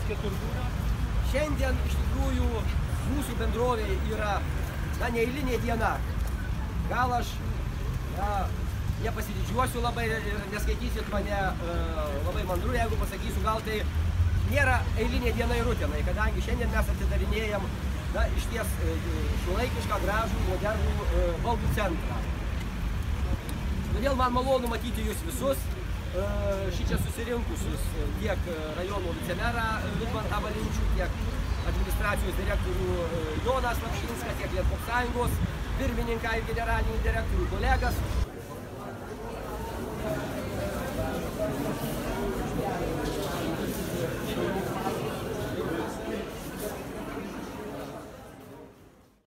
Keturkūnio? Šiandien iš tikrųjų mūsų bendrovėje yra neeilinė diena. Gal aš nepasididžiuosiu labai ir neskaitysit mane labai mandru, jeigu pasakysiu, gal tai nėra eilinė diena ir Utenai, kadangi šiandien mes atidarinėjam išties šiuolaikišką, gražų, modernų baldų centrą. Todėl man malonu matyti jūs visus, šičia susirinkusius tiek rajono vicemerą Vidmantą Valinčių, tiek administracijos direktorių Jonas Lakšinską, tiek Lietuvos Sąjungos pirmininką ir generalinį direktorių kolegas.